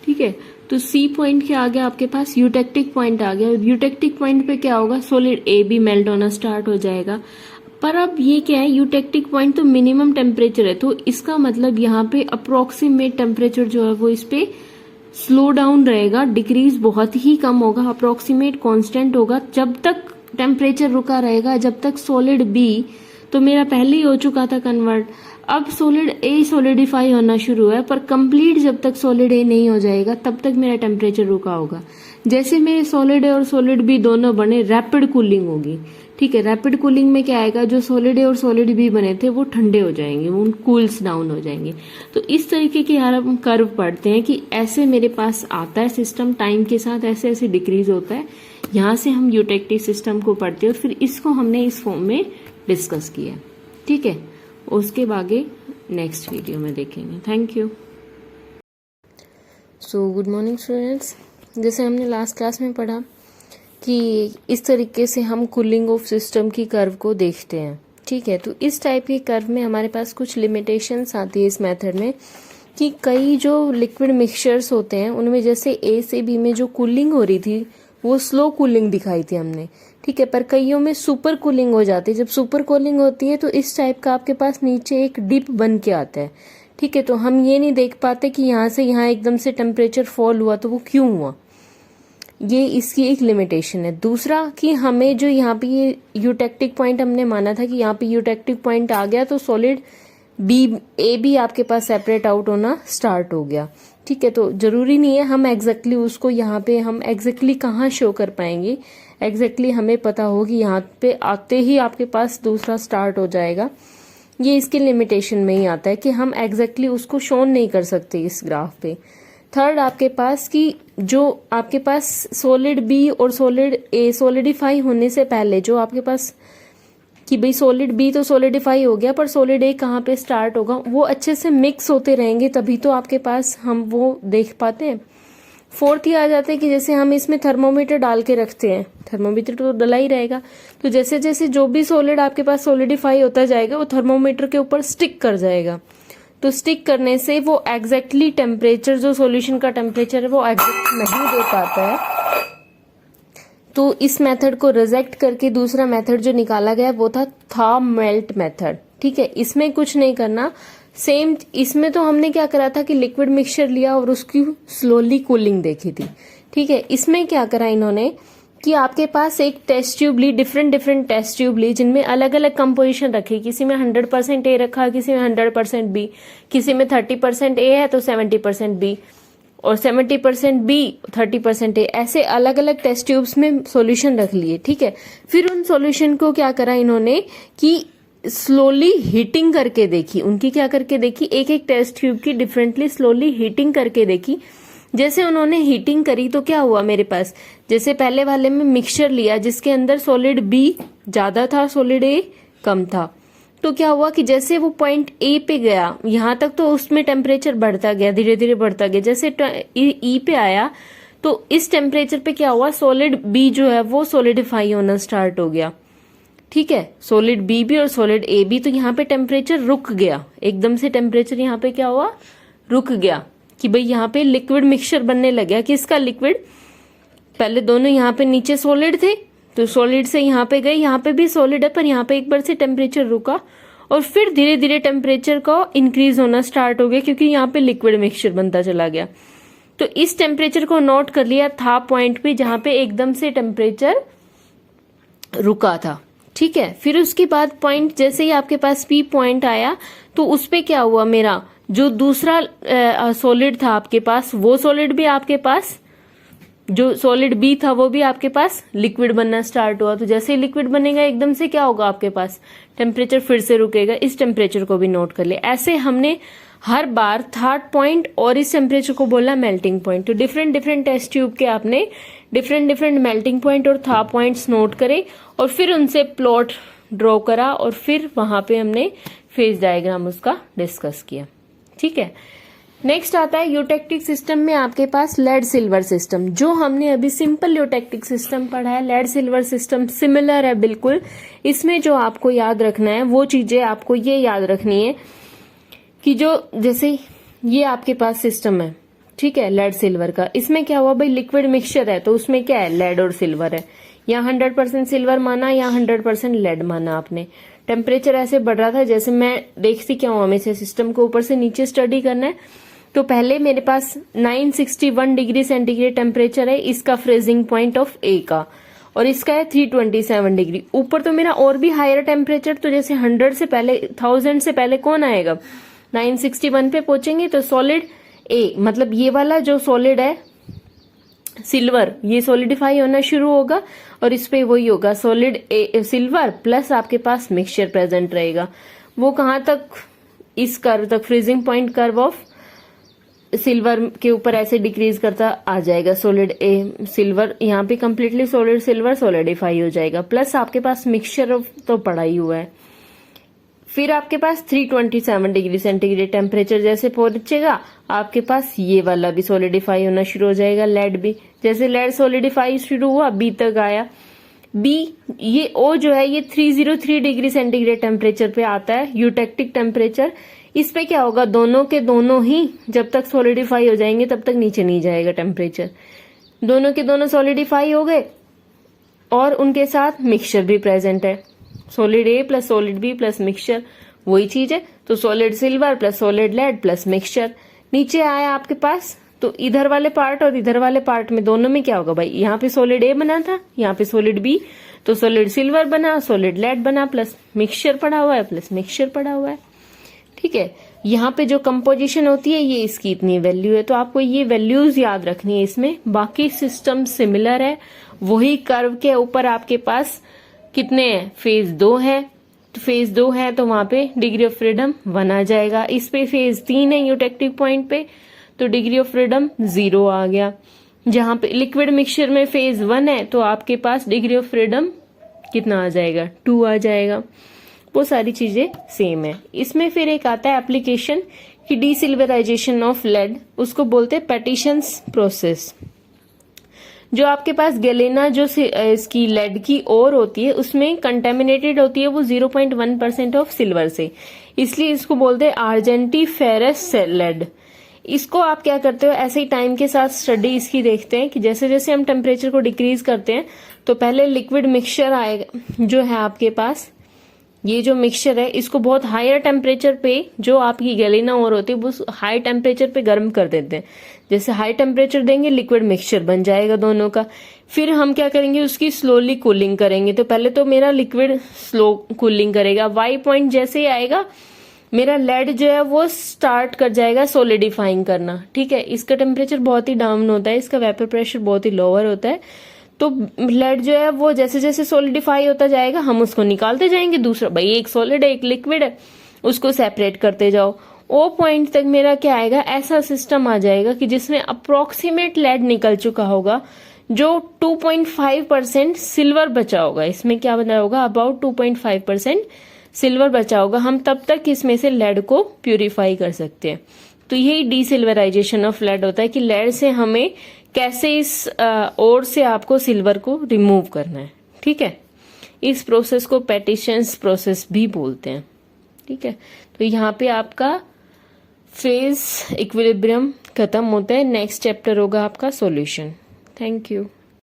ठीक है। तो सी पॉइंट क्या आ गया आपके पास, यूटेक्टिक पॉइंट आ गया। यूटेक्टिक पॉइंट पे क्या होगा, सॉलिड ए भी मेल्ट होना स्टार्ट हो जाएगा। पर अब ये क्या है, यूटेक्टिक पॉइंट तो मिनिमम टेम्परेचर है, तो इसका मतलब यहाँ पे अप्रोक्सीमेट टेम्परेचर जो है वो इस पे स्लो डाउन रहेगा, डिक्रीज बहुत ही कम होगा, अप्रोक्सीमेट कांस्टेंट होगा जब तक टेम्परेचर रुका रहेगा, जब तक सॉलिड बी, तो मेरा पहले ही हो चुका था कन्वर्ट, अब सॉलिड ए सॉलिडिफाई होना शुरू है, पर कंप्लीट जब तक सॉलिड ए नहीं हो जाएगा तब तक मेरा टेम्परेचर रुका होगा। जैसे मेरे सॉलिड ए और सॉलिड बी दोनों बने, रैपिड कूलिंग होगी, ठीक है। रैपिड कूलिंग में क्या आएगा, जो सॉलिड ए और सॉलिड बी बने थे वो ठंडे हो जाएंगे, वो कूल्स डाउन हो जाएंगे। तो इस तरीके के यार हम कर्व पढ़ते हैं कि ऐसे मेरे पास आता है सिस्टम, टाइम के साथ ऐसे ऐसे डिक्रीज होता है। यहाँ से हम यूटेक्टिक सिस्टम को पढ़ते हैं और फिर इसको हमने इस फॉर्म में डिस्कस किया, ठीक है। उसके आगे नेक्स्ट वीडियो में देखेंगे। Thank you. So good morning students, जैसे हमने लास्ट क्लास में पढ़ा कि इस तरीके से हम कूलिंग ऑफ सिस्टम की कर्व को देखते हैं, ठीक है। तो इस टाइप की कर्व में हमारे पास कुछ लिमिटेशंस आती है इस मेथड में कि कई जो लिक्विड मिक्सचर्स होते हैं उनमें जैसे ए से बी में जो कूलिंग हो रही थी वो स्लो कूलिंग दिखाई थी हमने, ठीक है। पर कईयों में सुपर कूलिंग हो जाती है। जब सुपर कूलिंग होती है तो इस टाइप का आपके पास नीचे एक डिप बन के आता है, ठीक है। तो हम ये नहीं देख पाते कि यहाँ से यहाँ एकदम से टेम्परेचर फॉल हुआ, तो वो क्यों हुआ, ये इसकी एक लिमिटेशन है। दूसरा कि हमें जो यहाँ पे ये यूटेक्टिक पॉइंट हमने माना था कि यहाँ पे यूटेक्टिक पॉइंट आ गया तो सॉलिड बी ए भी आपके पास सेपरेट आउट होना स्टार्ट हो गया, ठीक है। तो जरूरी नहीं है हम एग्जैक्टली उसको यहाँ पे हम एग्जैक्टली कहाँ शो कर पाएंगे, एग्जैक्टली हमें पता हो कि यहाँ पे आते ही आपके पास दूसरा स्टार्ट हो जाएगा। ये इसके लिमिटेशन में ही आता है कि हम एग्जैक्टली उसको शो नहीं कर सकते इस ग्राफ पे। थर्ड आपके पास कि जो आपके पास सॉलिड बी और सॉलिड ए सॉलिडिफाई होने से पहले जो आपके पास कि भाई सॉलिड बी तो सॉलिडिफाई हो गया पर सॉलिड ए कहाँ पे स्टार्ट होगा, वो अच्छे से मिक्स होते रहेंगे तभी तो आपके पास हम वो देख पाते हैं। फोर्थ ये आ जाता है कि जैसे हम इसमें थर्मोमीटर डाल के रखते हैं, थर्मोमीटर तो डला ही रहेगा, तो जैसे जैसे जो भी सॉलिड आपके पास सॉलिडिफाई होता जाएगा वो थर्मोमीटर के ऊपर स्टिक कर जाएगा। तो स्टिक करने से वो एग्जैक्टली टेम्परेचर जो सॉल्यूशन का टेम्परेचर है वो एग्जैक्ट नहीं दे पाता है। तो इस मेथड को रिजेक्ट करके दूसरा मेथड जो निकाला गया वो था मेल्ट मेथड, ठीक है। इसमें कुछ नहीं करना, सेम इसमें तो हमने क्या करा था कि लिक्विड मिक्सचर लिया और उसकी स्लोली कूलिंग देखी थी, ठीक है। इसमें क्या करा इन्होंने कि आपके पास एक टेस्ट ट्यूब ली, डिफरेंट टेस्ट ट्यूब ली जिनमें अलग अलग कंपोजिशन रखी, किसी में 100% ए रखा, किसी में 100% बी, किसी में 30% ए है तो 70% बी और 70% बी 30% ए, ऐसे अलग अलग टेस्ट ट्यूब्स में सॉल्यूशन रख लिए, ठीक है। फिर उन सॉल्यूशन को क्या करा इन्होंने कि स्लोली हीटिंग करके देखी, उनकी क्या करके देखी, एक एक टेस्ट ट्यूब की डिफरेंटली स्लोली हीटिंग करके देखी। जैसे उन्होंने हीटिंग करी तो क्या हुआ मेरे पास, जैसे पहले वाले में मिक्सचर लिया जिसके अंदर सॉलिड बी ज्यादा था सॉलिड ए कम था, तो क्या हुआ कि जैसे वो पॉइंट ए पे गया यहां तक तो उसमें टेम्परेचर बढ़ता गया, धीरे धीरे बढ़ता गया। जैसे ई पे आया तो इस टेम्परेचर पे क्या हुआ, सॉलिड बी जो है वो सॉलिडिफाई होना स्टार्ट हो गया, ठीक है। सॉलिड बी भी और सॉलिड ए भी, तो यहाँ पे टेम्परेचर रुक गया, एकदम से टेम्परेचर यहाँ पे क्या हुआ, रुक गया कि भाई यहाँ पे लिक्विड मिक्सचर बनने लग गया। किसका लिक्विड, पहले दोनों यहाँ पे नीचे सॉलिड थे तो सॉलिड से यहाँ पे गए, यहाँ पे भी सॉलिड है पर यहाँ पे एक बार से टेम्परेचर रुका और फिर धीरे धीरे टेम्परेचर का इंक्रीज होना स्टार्ट हो गया क्योंकि यहाँ पे लिक्विड मिक्सचर बनता चला गया। तो इस टेम्परेचर को नोट कर लिया था पॉइंट पे जहां पे एकदम से टेम्परेचर रुका था, ठीक है। फिर उसके बाद पॉइंट जैसे ही आपके पास पी पॉइंट आया तो उस पे क्या हुआ, मेरा जो दूसरा सॉलिड था आपके पास वो सॉलिड भी आपके पास, जो सॉलिड बी था वो भी आपके पास लिक्विड बनना स्टार्ट हुआ। तो जैसे ही लिक्विड बनेगा एकदम से क्या होगा, आपके पास टेम्परेचर फिर से रुकेगा। इस टेम्परेचर को भी नोट कर लिया। ऐसे हमने हर बार थर्ड पॉइंट और इस टेम्परेचर को बोला मेल्टिंग पॉइंट। तो डिफरेंट टेस्ट ट्यूब के आपने डिफरेंट मेल्टिंग पॉइंट और था पॉइंट्स नोट करे और फिर उनसे प्लॉट ड्रॉ करा और फिर वहां पे हमने फेज डायग्राम उसका डिस्कस किया, ठीक है। नेक्स्ट आता है यूटेक्टिक सिस्टम में आपके पास लेड सिल्वर सिस्टम। जो हमने अभी सिंपल यूटेक्टिक सिस्टम पढ़ा है, लेड सिल्वर सिस्टम सिमिलर है बिल्कुल। इसमें जो आपको याद रखना है वो चीजें आपको ये याद रखनी है कि जो जैसे ये आपके पास सिस्टम है, ठीक है, लेड सिल्वर का। इसमें क्या हुआ भाई, लिक्विड मिक्सचर है तो उसमें क्या है, लेड और सिल्वर है। यहाँ 100% सिल्वर माना, यहाँ 100% लेड माना आपने। टेम्परेचर ऐसे बढ़ रहा था, जैसे मैं देखती क्या हूँ, हमें से सिस्टम को ऊपर से नीचे स्टडी करना है। तो पहले मेरे पास 961 डिग्री सेंटीग्रेड टेम्परेचर है, इसका फ्रीजिंग पॉइंट ऑफ ए का, और इसका है 327 डिग्री। ऊपर तो मेरा और भी हायर टेम्परेचर, तो जैसे 100 से पहले, 1000 से पहले कौन आएगा, 961 पे पहुंचेंगे तो सॉलिड ए, मतलब ये वाला जो सॉलिड है सिल्वर, ये सॉलिडिफाई होना शुरू होगा, और इस पे वही होगा सॉलिड ए सिल्वर प्लस आपके पास मिक्सचर प्रेजेंट रहेगा। वो कहां तक, इस कर्व तक, freezing point curve of silver के ऊपर ऐसे डिक्रीज करता आ जाएगा। सॉलिड ए सिल्वर, यहाँ पे कंप्लीटली सॉलिड सिल्वर सॉलिडिफाई हो जाएगा, प्लस आपके पास मिक्सचर तो पड़ा ही हुआ है। फिर आपके पास 327 डिग्री सेंटीग्रेड टेम्परेचर जैसे पहुंचेगा, आपके पास ये वाला भी सॉलिडिफाई होना शुरू हो जाएगा, लेड भी। जैसे लेड सॉलिडिफाई शुरू हुआ, बी तक आया। बी, ये ओ जो है ये 303 डिग्री सेंटीग्रेड टेम्परेचर पे आता है, यूटेक्टिक टेम्परेचर। इस पे क्या होगा, दोनों के दोनों ही जब तक सॉलिडिफाई हो जाएंगे तब तक नीचे नहीं जाएगा टेम्परेचर। दोनों के दोनों सॉलिडिफाई हो गए और उनके साथ मिक्सचर भी प्रेजेंट है, solid A plus solid B plus mixture, वही चीज है। तो solid silver plus solid lead plus mixture. नीचे आया आपके पास, तो इधर वाले पार्ट और इधर वाले पार्ट में दोनों में क्या होगा भाई, यहाँ पे सॉलिड ए बना था, यहाँ पे सॉलिड बी, तो सॉलिड सिल्वर बना, सॉलिड लेड बना, प्लस मिक्सचर पड़ा हुआ है, प्लस मिक्सचर पड़ा हुआ है। ठीक है, यहाँ पे जो कंपोजिशन होती है ये इसकी इतनी वैल्यू है, तो आपको ये वैल्यूज याद रखनी है इसमें। बाकी सिस्टम सिमिलर है, वही कर्व के ऊपर आपके पास कितने हैं, फेज 2 है, तो फेज 2 है तो वहां पे डिग्री ऑफ फ्रीडम 1 आ जाएगा। इस पे फेज 3 है यूटेक्टिक पॉइंट पे, तो डिग्री ऑफ फ्रीडम 0 आ गया। जहां पे लिक्विड मिक्सचर में फेज 1 है तो आपके पास डिग्री ऑफ फ्रीडम कितना आ जाएगा, 2 आ जाएगा। वो सारी चीजें सेम है। इसमें फिर एक आता है एप्लीकेशन की डीसिल्वराइजेशन ऑफ लेड, उसको बोलते हैं पेटिशंस प्रोसेस। जो आपके पास गैलेना जो इसकी लेड की ओर होती है उसमें कंटेमिनेटेड होती है वो 0.1% ऑफ सिल्वर से, इसलिए इसको बोलते हैं आर्जेंटीफेरस लेड। इसको आप क्या करते हो, ऐसे ही टाइम के साथ स्टडी इसकी देखते हैं कि जैसे जैसे हम टेम्परेचर को डिक्रीज करते हैं तो पहले लिक्विड मिक्सचर आएगा जो है आपके पास, ये जो मिक्सचर है इसको बहुत हायर टेम्परेचर पे, जो आपकी गैलेना ओर होती है वो हाई टेम्परेचर पे गर्म कर देते हैं। जैसे हाई टेम्परेचर देंगे लिक्विड मिक्सचर बन जाएगा दोनों का। फिर हम क्या करेंगे, उसकी स्लोली कूलिंग करेंगे। तो पहले तो मेरा लिक्विड स्लो कूलिंग करेगा, वाई पॉइंट जैसे ही आएगा मेरा लेड जो है वो स्टार्ट कर जाएगा सॉलिडिफाइंग करना। ठीक है, इसका टेम्परेचर बहुत ही डाउन होता है, इसका वेपर प्रेशर बहुत ही लोअर होता है। तो लेड जो है वो जैसे जैसे सॉलिडिफाई होता जाएगा हम उसको निकालते जाएंगे, दूसरा भाई एक सॉलिड है एक लिक्विड है, उसको सेपरेट करते जाओ। ओ पॉइंट तक मेरा क्या आएगा, ऐसा सिस्टम आ जाएगा कि जिसमें अप्रोक्सीमेट लेड निकल चुका होगा, जो 2.5% सिल्वर बचा होगा। इसमें क्या बना होगा, अबाउट 2.5% सिल्वर बचा होगा। हम तब तक इसमें से लेड को प्यूरिफाई कर सकते हैं। तो यही डीसिल्वराइजेशन ऑफ लेड होता है कि लेड से हमें कैसे इस ओर से आपको सिल्वर को रिमूव करना है। ठीक है, इस प्रोसेस को पेटिशंस प्रोसेस भी बोलते हैं। ठीक है, तो यहाँ पे आपका फेज इक्विलिब्रियम खत्म होता है। नेक्स्ट चैप्टर होगा आपका सॉल्यूशन। Thank you.